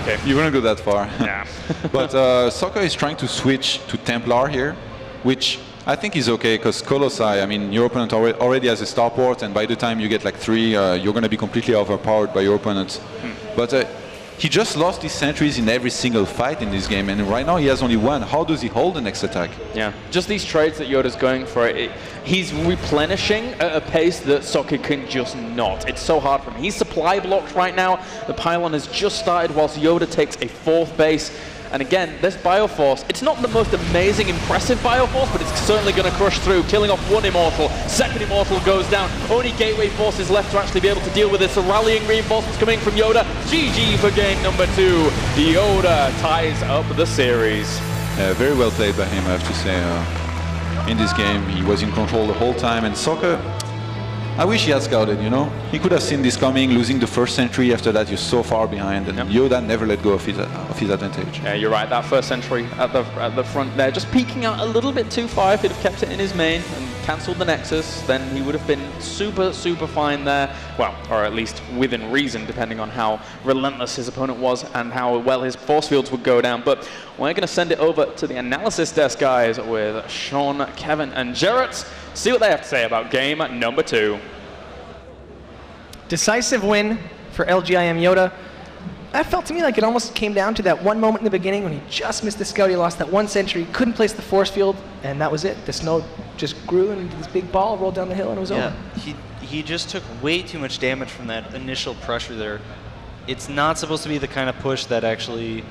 Okay. You wouldn't go that far. Yeah. But Socke is trying to switch to Templar here, which I think is okay, because Colossi, I mean, your opponent already has a starport, and by the time you get like 3, you're going to be completely overpowered by your opponent. But he just lost his sentries in every single fight in this game, and right now he has only 1. How does he hold the next attack? Yeah. Just these trades that YoDa's going for, he's replenishing at a pace that Socke can just not. It's so hard for him. He's supply blocked right now. The pylon has just started whilst YoDa takes a 4th base. And again, this Bioforce, it's not the most amazing, impressive Bioforce, but it's certainly going to crush through, killing off 1 Immortal. 2nd Immortal goes down. Only Gateway forces left to actually be able to deal with this. So rallying reinforcements coming from YoDa. GG for game number 2. YoDa ties up the series. Very well played by him, I have to say. In this game, he was in control the whole time, and Socke, I wish he had scouted, you know? He could have seen this coming, losing the 1st sentry. After that, you're so far behind, and YoDa never let go of his advantage. Yeah, you're right. That 1st sentry at the front there, just peeking out a little bit too far. If he'd have kept it in his main and cancelled the Nexus, then he would have been super, super fine there. Well, or at least within reason, depending on how relentless his opponent was and how well his force fields would go down. But we're going to send it over to the analysis desk, guys, with Sean, Kevin, and Jarrett. See what they have to say about game number 2. Decisive win for LGIM YoDa. That felt to me like it almost came down to that one moment in the beginning when he just missed the scout. He lost that 1 sentry, couldn't place the force field, and that was it. The snow just grew into this big ball, rolled down the hill, and it was over. He just took way too much damage from that initial pressure there. It's not supposed to be the kind of push that actually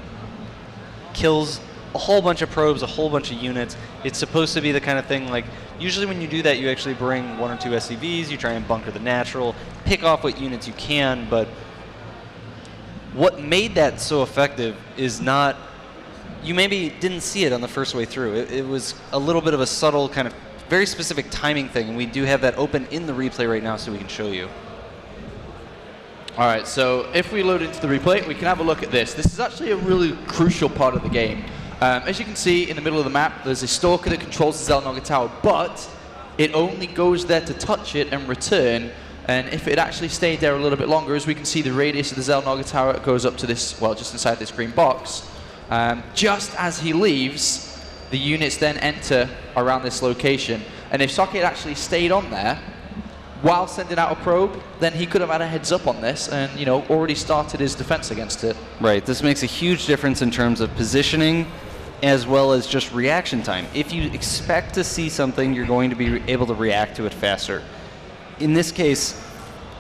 kills a whole bunch of probes, a whole bunch of units. It's supposed to be the kind of thing like, usually when you do that, you actually bring 1 or 2 SCVs, you try and bunker the natural, pick off what units you can, but what made that so effective is not, you maybe didn't see it on the first way through. It was a little bit of a subtle kind of very specific timing thing, and we do have that open in the replay right now so we can show you. All right, so if we load into the replay, we can have a look at this. This is actually a really crucial part of the game. As you can see in the middle of the map, there's a Stalker that controls the Xelnoga Tower, but it only goes there to touch it and return. And if it actually stayed there a little bit longer, as we can see, the radius of the Xelnoga Tower goes up to this, well, just inside this green box. Just as he leaves, the units then enter around this location. And if Socke had actually stayed on there while sending out a probe, then he could have had a heads up on this and, you know, already started his defense against it. Right, this makes a huge difference in terms of positioning as well as just reaction time. If you expect to see something, you're going to be able to react to it faster. In this case,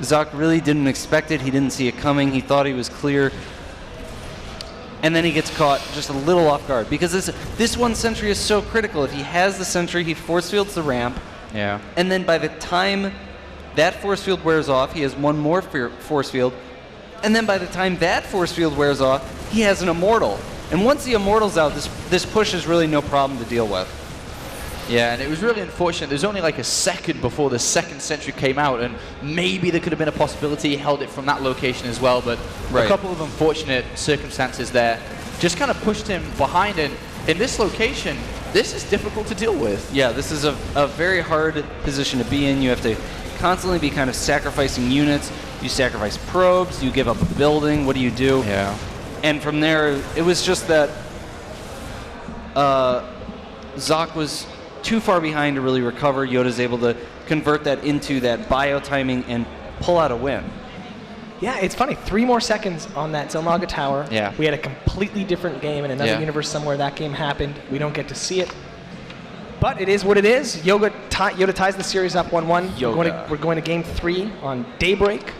Socke really didn't expect it. He didn't see it coming. He thought he was clear. And then he gets caught just a little off guard. Because this 1 sentry is so critical. If he has the sentry, he force fields the ramp. Yeah. And then by the time that force field wears off, he has 1 more force field. And then by the time that force field wears off, he has an immortal. And once the Immortal's out, this push is really no problem to deal with. Yeah, and it was really unfortunate. There's only like a second before the second sentry came out, and maybe there could have been a possibility he held it from that location as well, but a couple of unfortunate circumstances there just kind of pushed him behind, and in this location, this is difficult to deal with. Yeah, this is a very hard position to be in. You have to constantly be kind of sacrificing units. You sacrifice probes, you give up a building, what do you do? Yeah. And from there, it was just that Socke was too far behind to really recover. YoDa's able to convert that into that bio timing and pull out a win. Yeah, it's funny. 3 more seconds on that Zelnaga tower. Yeah. We had a completely different game in another universe somewhere that game happened. We don't get to see it. But it is what it is. YoDa ties the series up 1-1. We're going to game 3 on Daybreak.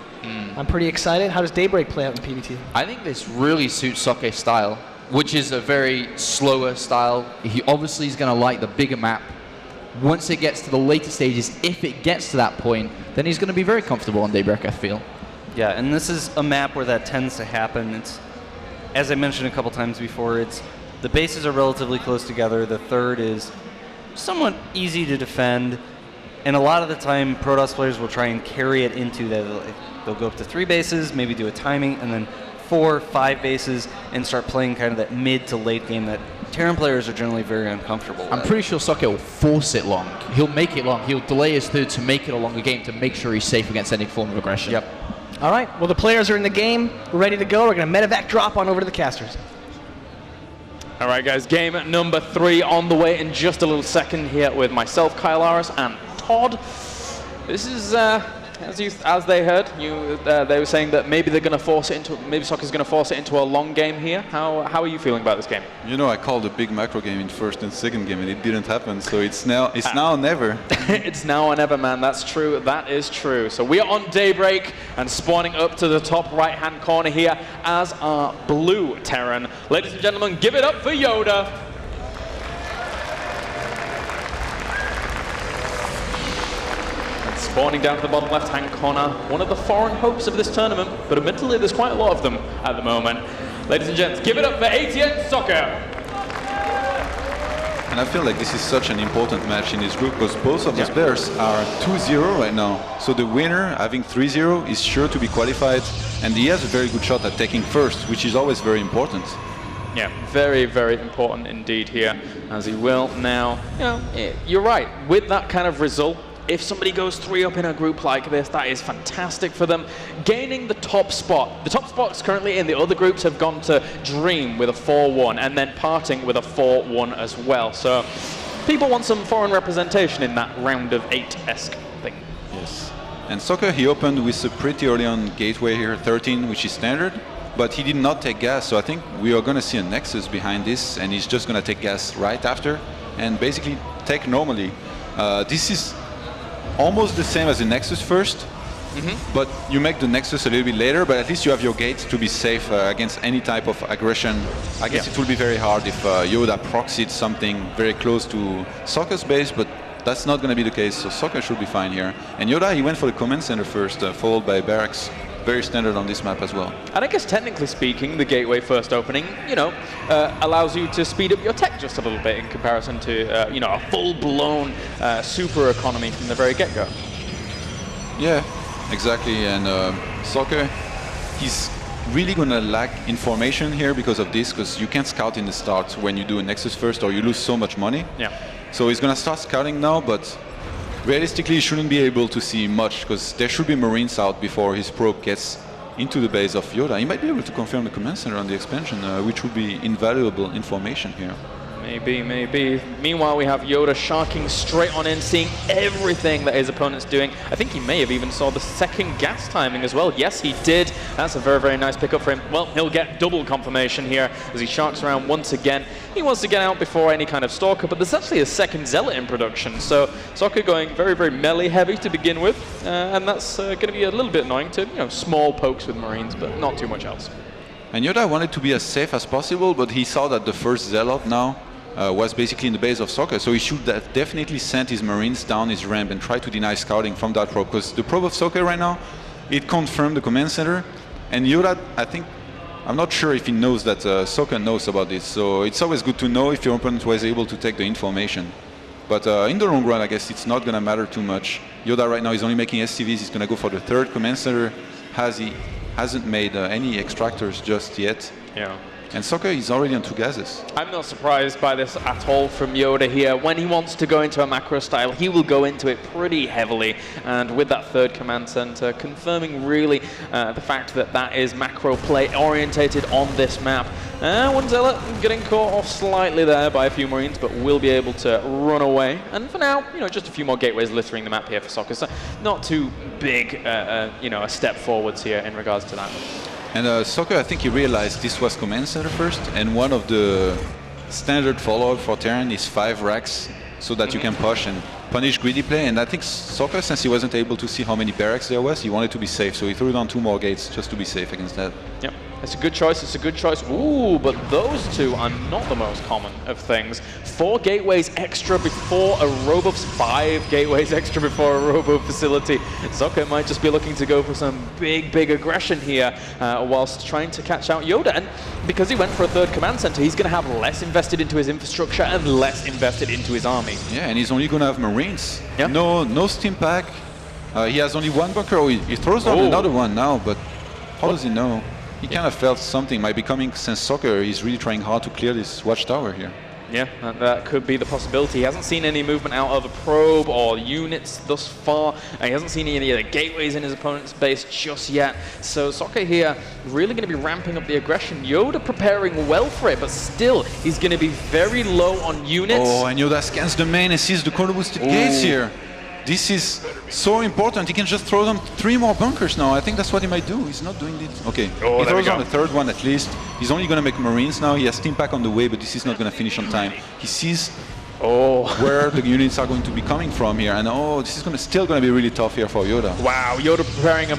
I'm pretty excited. How does Daybreak play out in PvT? I think this really suits Socke's style, which is a very slower style. He obviously is going to like the bigger map. Once it gets to the later stages, if it gets to that point, then he's going to be very comfortable on Daybreak, I feel. Yeah, and this is a map where that tends to happen. It's, as I mentioned a couple times before, the bases are relatively close together. The third is somewhat easy to defend, and a lot of the time, Protoss players will try and carry it into that. They'll go up to 3 bases, maybe do a timing, and then 4, 5 bases, and start playing kind of that mid to late game that Terran players are generally very uncomfortable with. I'm pretty sure Socke will force it long. He'll make it long. He'll delay his third to make it a longer game to make sure he's safe against any form of aggression. Yep. All right. Well, the players are in the game. We're ready to go. We're going to medevac drop on over to the casters. All right, guys. Game number 3 on the way in just a little second here with myself, Kyle Aris, and Todd. This is, as they heard, they were saying that maybe they're going to force it into, maybe Socke's going to force it into a long game here. How are you feeling about this game? You know, I called a big macro game in first and second game, and it didn't happen. So it's now or never. It's now or never, man. That's true. That is true. So we are on Daybreak and spawning up to the top right-hand corner here as our blue Terran. Ladies and gentlemen, give it up for YoDa. Spawning down to the bottom left-hand corner, one of the foreign hopes of this tournament, but admittedly there's quite a lot of them at the moment. Ladies and gents, give it up for ATN Socke! And I feel like this is such an important match in this group because both of those players are 2-0 right now. So the winner, having 3-0, is sure to be qualified, and he has a very good shot at taking first, which is always very important. Yeah, very, very important indeed here, as he will now. You know, you're right, with that kind of result, if somebody goes 3 up in a group like this, that is fantastic for them. Gaining the top spot. The top spots currently in the other groups have gone to Dream with a 4-1 and then Parting with a 4-1 as well. So people want some foreign representation in that round of 8-esque thing. Yes. And Socke, he opened with a pretty early on gateway here, 13, which is standard. But he did not take gas, so I think we are going to see a Nexus behind this, and he's just going to take gas right after and basically take normally. This is almost the same as the Nexus first, but you make the Nexus a little bit later, but at least you have your gate to be safe against any type of aggression. I guess it will be very hard if YoDa proxied something very close to Socke's base, but that's not going to be the case, so Socke should be fine here. And YoDa, he went for the command center first, followed by Barracks. Very standard on this map as well. And I guess technically speaking, the gateway first opening, you know, allows you to speed up your tech just a little bit in comparison to, you know, a full-blown super economy from the very get-go. Yeah, exactly. And Socke, he's really going to lack information here because of this, because you can't scout in the start when you do a Nexus first or you lose so much money. Yeah. So he's going to start scouting now, but realistically, he shouldn't be able to see much because there should be Marines out before his probe gets into the base of YoDa. He might be able to confirm the command center on the expansion, which would be invaluable information here. Maybe, maybe. Meanwhile, we have YoDa sharking straight on in, seeing everything that his opponent's doing. I think he may have even saw the second gas timing as well. Yes, he did. That's a very, very nice pickup for him. Well, he'll get double confirmation here as he sharks around once again. He wants to get out before any kind of Stalker, but there's actually a second Zealot in production. So Socke going very, very melee heavy to begin with, and that's going to be a little bit annoying to, you know, small pokes with Marines, but not too much else. And YoDa wanted to be as safe as possible, but he saw that the first Zealot now was basically in the base of Socke, so he should definitely send his Marines down his ramp and try to deny scouting from that probe, because the probe of Socke right now, it confirmed the command center, and YoDa, I think, I'm not sure if he knows that Socke knows about this. So it's always good to know if your opponent was able to take the information. But in the long run, I guess it's not going to matter too much. YoDa right now is only making SCVs. He's going to go for the third command center. He hasn't made any extractors just yet. Yeah. And Socke is already on 2 gases. I'm not surprised by this at all from YoDa here. When he wants to go into a macro style, he will go into it pretty heavily. And with that third command center, confirming really the fact that that is macro play orientated on this map. One Zealot getting caught off slightly there by a few Marines, but will be able to run away. And for now, just a few more gateways littering the map here for Socke. So not too big, a step forwards here in regards to that. And Socke, I think he realized this was command center first, and one of the standard follow-up for Terran is 5 racks, so that you can push and punish greedy play. And I think Socke, since he wasn't able to see how many barracks there was, he wanted to be safe, so he threw down 2 more gates just to be safe against that. Yep, it's a good choice, it's a good choice. Ooh, but those 2 are not the most common of things. 4 gateways extra before a robo, 5 gateways extra before a robo facility. Socke might just be looking to go for some big aggression here whilst trying to catch out YoDa. And because he went for a third command center, he's going to have less invested into his infrastructure and less invested into his army. Yeah, and he's only going to have Marines. Yep. No steam pack. He has only 1 bunker. Oh, he throws down another one now, but how does he know? He kind of felt something might be coming since Socke. He's really trying hard to clear this watchtower here. Yeah, that could be the possibility. He hasn't seen any movement out of a probe or units thus far. He hasn't seen any of the gateways in his opponent's base just yet. So Socke here really going to be ramping up the aggression. YoDa preparing well for it, but still he's going to be very low on units. Oh, and YoDa scans the main and sees the corner boosted gates here. This is so important. He can just throw them 3 more bunkers now. I think that's what he might do. He's not doing this. Okay, he throws on the 3rd one at least. He's only going to make Marines now. He has steam pack on the way, but this is not going to finish on time. He sees where the units are going to be coming from here, and this is still going to be really tough here for YoDa. Wow, YoDa preparing a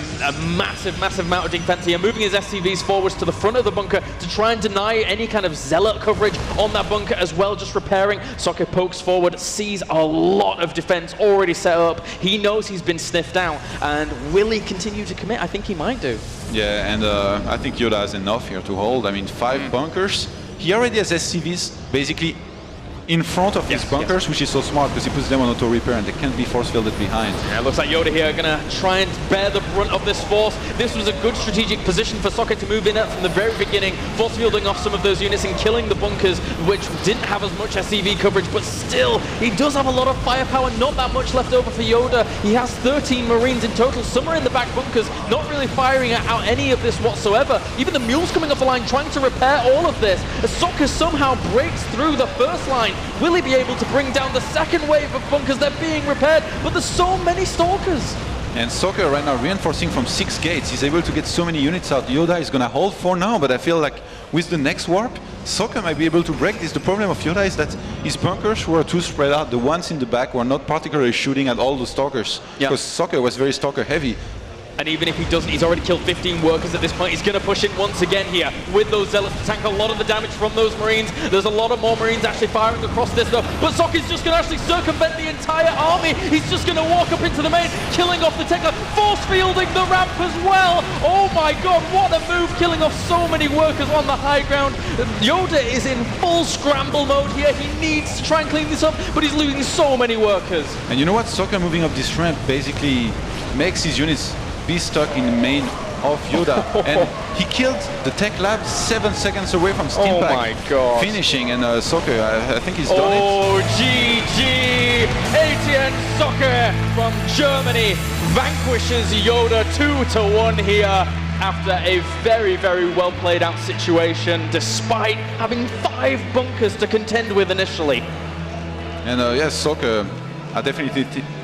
massive amount of defense here, moving his SCVs forwards to the front of the bunker to try and deny any kind of Zealot coverage on that bunker as well, just repairing. Socke pokes forward, sees a lot of defense already set up. He knows he's been sniffed out, and will he continue to commit? I think he might do. Yeah, and I think YoDa has enough here to hold. I mean, 5 bunkers. He already has SCVs basically in front of his bunkers, which is so smart because he puts them on auto repair and they can't be force fielded behind. Yeah, it looks like YoDa here going to try and bear the brunt of this force. This was a good strategic position for Socke to move in at from the very beginning, force fielding off some of those units and killing the bunkers, which didn't have as much SCV coverage, but still, he does have a lot of firepower, not that much left over for YoDa. He has 13 Marines in total, some are in the back bunkers, not really firing out any of this whatsoever. Even the mules coming off the line, trying to repair all of this. As Socke somehow breaks through the first line, will he be able to bring down the 2nd wave of bunkers? They're being repaired, but there's so many Stalkers. And Socke right now reinforcing from 6 gates. He's able to get so many units out. YoDa is going to hold for now, but I feel like with the next warp, Socke might be able to break this. The problem of YoDa is that his bunkers were too spread out. The ones in the back were not particularly shooting at all the Stalkers, because Socke was very Stalker heavy. And even if he doesn't, he's already killed 15 workers at this point. He's going to push it once again here with those Zealots to tank a lot of the damage from those Marines. There's a lot of more Marines actually firing across this though. But Socke's just going to actually circumvent the entire army. He's just going to walk up into the main, killing off the Tekla, force fielding the ramp as well. Oh my god, what a move, killing off so many workers on the high ground. YoDa is in full scramble mode here. He needs to try and clean this up, but he's losing so many workers. And you know what? Socke moving up this ramp basically makes his units be stuck in the main of YoDa. And he killed the tech lab 7 seconds away from steam pack. Oh my god. Finishing, and Socke, I think he's done it. Oh, GG! Etienne Socke from Germany vanquishes YoDa 2-1 here after a very well played out situation, despite having 5 bunkers to contend with initially. And yes, Socke, I definitely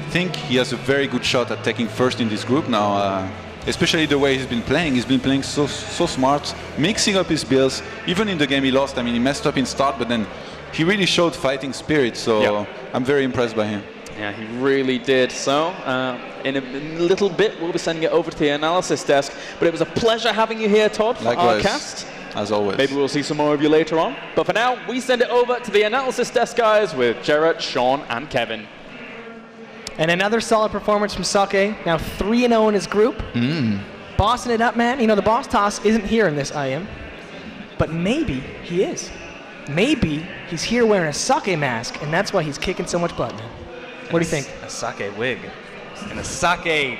think he has a very good shot at taking first in this group now, especially the way he's been playing. He's been playing so smart, mixing up his builds. Even in the game he lost, I mean, he messed up in start, but then he really showed fighting spirit, so I'm very impressed by him. Yeah, he really did. So, in a little bit, we'll be sending it over to the analysis desk, but it was a pleasure having you here, Todd, for Likewise, our cast. as always. Maybe we'll see some more of you later on. But for now, we send it over to the analysis desk guys with Jarrett, Sean, and Kevin. And another solid performance from Socke, now 3-0 in his group. Bossing it up, man. You know, the boss toss isn't here in this IEM. But maybe he is. Maybe he's here wearing a Socke mask, and that's why he's kicking so much butt, man. What do you think? A Socke wig. And a Socke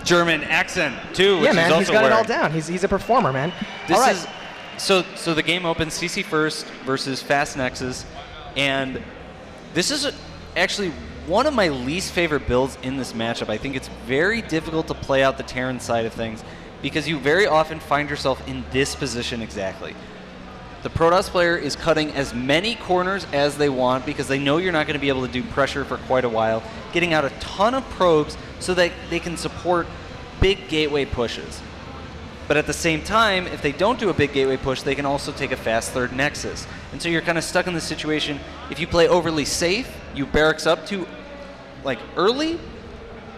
German accent, too, which Yeah, man, he's also he's got it all wearing. down. He's a performer, man. This all right. is so the game opens CC first versus Fast Nexus, and this is actually one of my least favorite builds in this matchup. I think it's very difficult to play out the Terran side of things because you very often find yourself in this position exactly. The Protoss player is cutting as many corners as they want because they know you're not going to be able to do pressure for quite a while, getting out a ton of probes so that they can support big gateway pushes. But at the same time, if they don't do a big gateway push, they can also take a fast third nexus. And so you're kind of stuck in this situation. If you play overly safe, you barracks up too like early,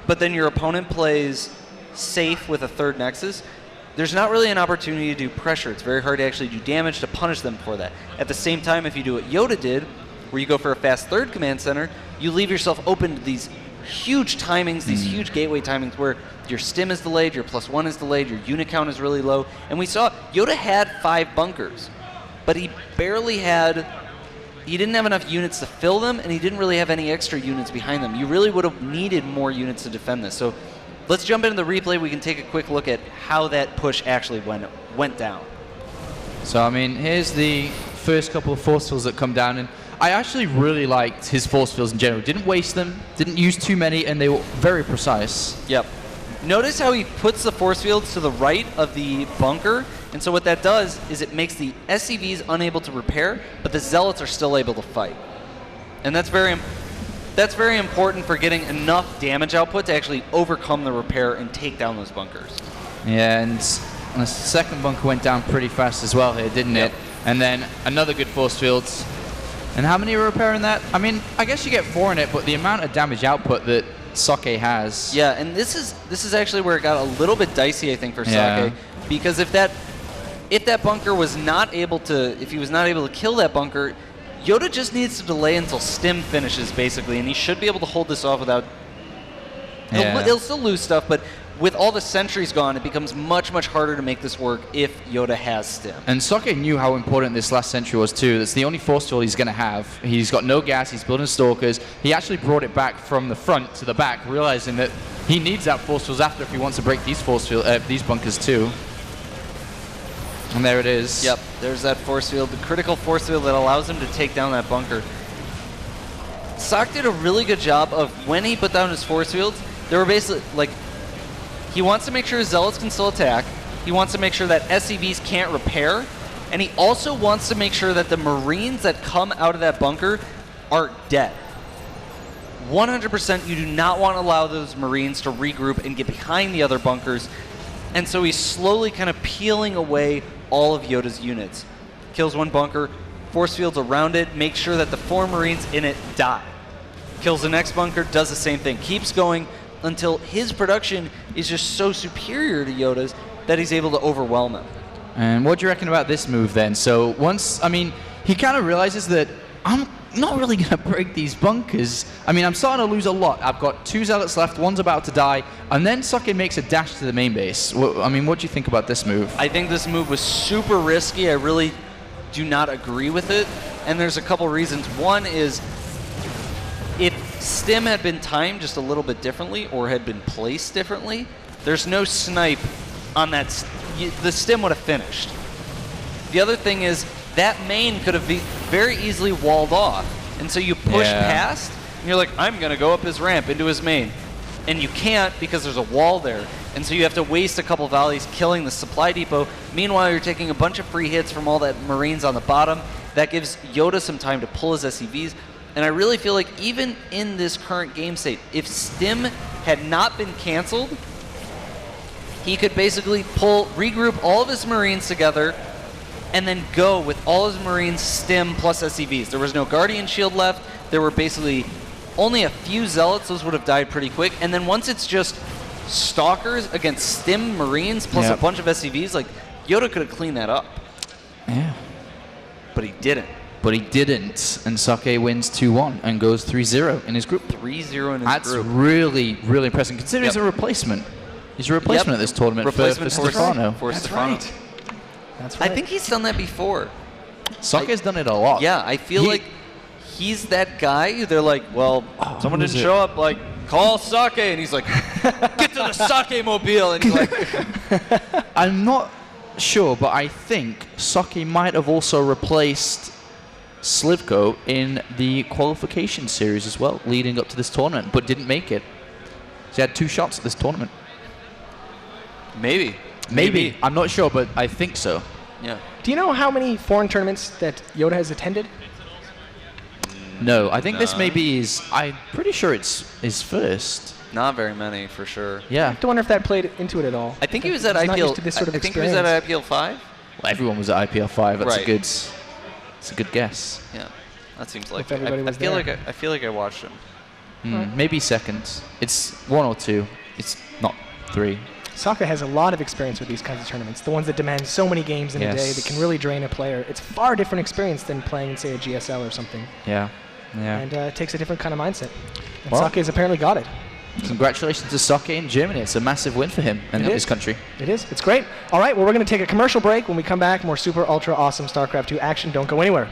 but then your opponent plays safe with a third nexus, there's not really an opportunity to do pressure. It's very hard to actually do damage to punish them for that. At the same time, if you do what YoDa did, where you go for a fast third command center, you leave yourself open to these huge timings, these huge gateway timings where your stim is delayed, your +1 is delayed, your unit count is really low. And we saw YoDa had 5 bunkers, but he didn't have enough units to fill them, and he didn't really have any extra units behind them. You really would have needed more units to defend this. So let's jump into the replay. We can take a quick look at how that push actually went down. So, I mean, here's the first couple of force fields that come down, and I actually really liked his force fields in general. Didn't waste them, didn't use too many, and they were very precise. Yep. Notice how he puts the force fields to the right of the bunker, and so what that does is it makes the SCVs unable to repair, but the Zealots are still able to fight. And that's very important for getting enough damage output to actually overcome the repair and take down those bunkers. Yeah, and the second bunker went down pretty fast as well here, didn't it? And then another good force field. And how many are repairing that? I mean, I guess you get 4 in it, but the amount of damage output that Socke has. Yeah, and this is actually where it got a little bit dicey, I think, for Socke, because if that bunker was not able to, if he was not able to kill that bunker, YoDa just needs to delay until Stim finishes, basically, and he should be able to hold this off without. He'll still lose stuff, but with all the sentries gone, it becomes much, much harder to make this work if YoDa has Stim. And Socke knew how important this last sentry was too. That's the only force field he's going to have. He's got no gas, he's building Stalkers. He actually brought it back from the front to the back, realizing that he needs that force fields after if he wants to break these these bunkers too. And there it is. Yep, there's that force field, the critical force field that allows him to take down that bunker. Socke did a really good job of when he put down his force fields, they were basically like, he wants to make sure his Zealots can still attack, he wants to make sure that SCVs can't repair, and he also wants to make sure that the Marines that come out of that bunker are dead. 100% you do not want to allow those Marines to regroup and get behind the other bunkers, and so he's slowly kind of peeling away all of YoDa's units. Kills one bunker, force fields around it, makes sure that the 4 Marines in it die. Kills the next bunker, does the same thing, keeps going until his production is just so superior to YoDa's that he's able to overwhelm him. And what do you reckon about this move then? So once, I mean, he kind of realizes that I'm not really going to break these bunkers. I mean, I'm starting to lose a lot. I've got 2 Zealots left, one's about to die, and then Socke makes a dash to the main base. I mean, what do you think about this move? I think this move was super risky. I really do not agree with it, and there's a couple reasons. One is, if Stim had been timed just a little bit differently or had been placed differently, there's no snipe on that. The Stim would have finished. The other thing is that main could have been very easily walled off, and so you push past, and you're like, I'm going to go up his ramp into his main. And you can't because there's a wall there, and so you have to waste a couple volleys killing the supply depot. Meanwhile, you're taking a bunch of free hits from all that Marines on the bottom. That gives YoDa some time to pull his SCVs. And I really feel like even in this current game state, if Stim had not been canceled, he could basically regroup all of his Marines together and then go with all his Marines, Stim plus SCVs. There was no Guardian Shield left. There were basically only a few Zealots. Those would have died pretty quick. And then once it's just Stalkers against Stim Marines plus a bunch of SCVs, like, YoDa could have cleaned that up. Yeah. But he didn't. But he didn't, and Socke wins 2-1 and goes 3-0 in his group. 3-0 in his group. That's really, really impressive, considering he's a replacement. He's a replacement at this tournament for Stefano. That's Stefano. Right. That's right. I think he's done that before. Socke's done it a lot. Yeah, I feel like he's that guy who they're like, well, someone didn't show up, like, call Socke, and he's like, get to the Socke mobile, and he's like, I'm not sure, but I think Socke might have also replaced Slivko in the qualification series as well, leading up to this tournament, but didn't make it. So he had 2 shots at this tournament. maybe. I'm not sure, but I think so. Yeah. Do you know how many foreign tournaments that YoDa has attended? No, I think this maybe is. I'm pretty sure it's his first. Not very many, for sure. Yeah. I have to wonder if that played into it at all. I think he was at He's not IPL. used to this sort of I think he was at IPL 5. Well, everyone was at IPL 5. That's Right. It's a good guess. Yeah, that seems like If everybody was feel there. like I feel like I watched him. Maybe second. It's 1 or 2. It's not 3. Socke has a lot of experience with these kinds of tournaments, the ones that demand so many games in a day that can really drain a player. It's a far different experience than playing, say, a GSL or something. Yeah. And it takes a different kind of mindset. And Well- Socke has apparently got it. Congratulations to Socke in Germany. It's a massive win for him and his country. It is. It's great. All right, well, we're going to take a commercial break. When we come back, more super, ultra, awesome StarCraft 2 action. Don't go anywhere.